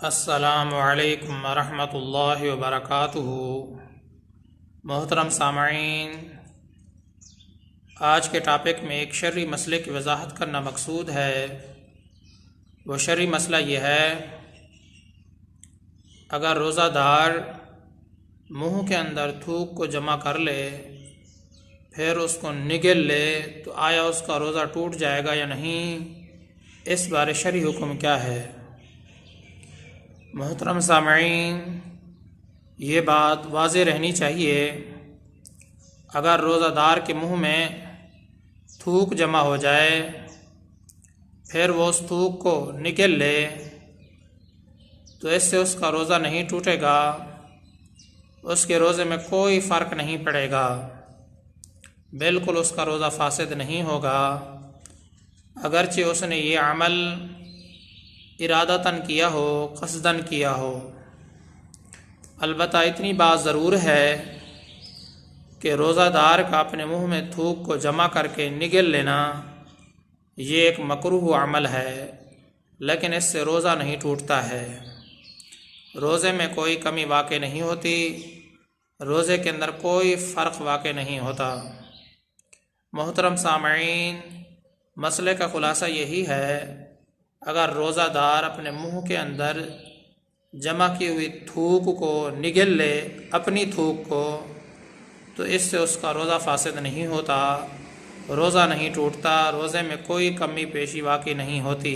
السلام علیکم ورحمۃ اللہ وبرکاتہ۔ محترم سامعین، آج کے ٹاپک میں ایک شرعی مسئلے کی وضاحت کرنا مقصود ہے۔ وہ شرعی مسئلہ یہ ہے، اگر روزہ دار منہ کے اندر تھوک کو جمع کر لے پھر اس کو نگل لے تو آیا اس کا روزہ ٹوٹ جائے گا یا نہیں؟ اس بارے شرعی حکم کیا ہے؟ محترم سامعین، یہ بات واضح رہنی چاہیے، اگر روزہ دار کے منہ میں تھوک جمع ہو جائے پھر وہ اس تھوک کو نگل لے تو اس سے اس کا روزہ نہیں ٹوٹے گا، اس کے روزے میں کوئی فرق نہیں پڑے گا، بالکل اس کا روزہ فاسد نہیں ہوگا، اگرچہ اس نے یہ عمل ارادتاً کیا ہو، قصداً کیا ہو۔ البتہ اتنی بات ضرور ہے کہ روزہ دار کا اپنے منہ میں تھوک کو جمع کر کے نگل لینا یہ ایک مکروہ عمل ہے، لیکن اس سے روزہ نہیں ٹوٹتا ہے، روزے میں کوئی کمی واقع نہیں ہوتی، روزے کے اندر کوئی فرق واقع نہیں ہوتا۔ محترم سامعین، مسئلے کا خلاصہ یہی ہے، اگر روزہ دار اپنے منہ کے اندر جمع کی ہوئی تھوک کو نگل لے، اپنی تھوک کو، تو اس سے اس کا روزہ فاسد نہیں ہوتا، روزہ نہیں ٹوٹتا، روزے میں کوئی کمی پیشی واقع نہیں ہوتی۔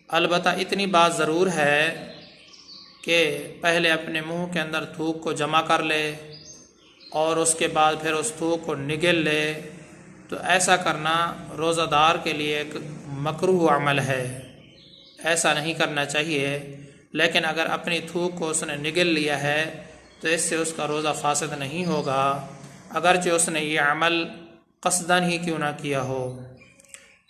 البتہ اتنی بات ضرور ہے کہ پہلے اپنے منہ کے اندر تھوک کو جمع کر لے اور اس کے بعد پھر اس تھوک کو نگل لے، تو ایسا کرنا روزہ دار کے لیے ایک مکروہ عمل ہے، ایسا نہیں کرنا چاہیے، لیکن اگر اپنی تھوک کو اس نے نگل لیا ہے تو اس سے اس کا روزہ فاسد نہیں ہوگا، اگرچہ اس نے یہ عمل قصداً ہی کیوں نہ کیا ہو۔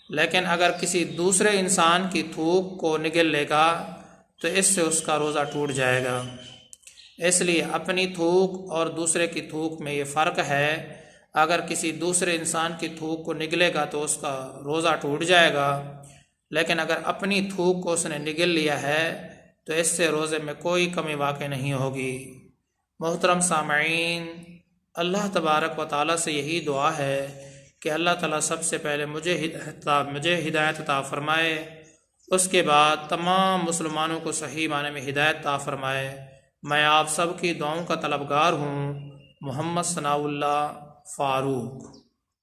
لیکن اگر کسی دوسرے انسان کی تھوک کو نگل لے گا تو اس سے اس کا روزہ ٹوٹ جائے گا، اس لیے اپنی تھوک اور دوسرے کی تھوک میں یہ فرق ہے، اگر کسی دوسرے انسان کی تھوک کو نگلے گا تو اس کا روزہ ٹوٹ جائے گا، لیکن اگر اپنی تھوک کو اس نے نگل لیا ہے تو اس سے روزے میں کوئی کمی واقع نہیں ہوگی۔ محترم سامعین، اللہ تبارک و تعالیٰ سے یہی دعا ہے کہ اللہ تعالیٰ سب سے پہلے مجھے ہدایت عطا فرمائے، اس کے بعد تمام مسلمانوں کو صحیح معنی میں ہدایت عطا فرمائے۔ میں آپ سب کی دعاؤں کا طلبگار ہوں۔ محمد ثناء اللہ فاروق۔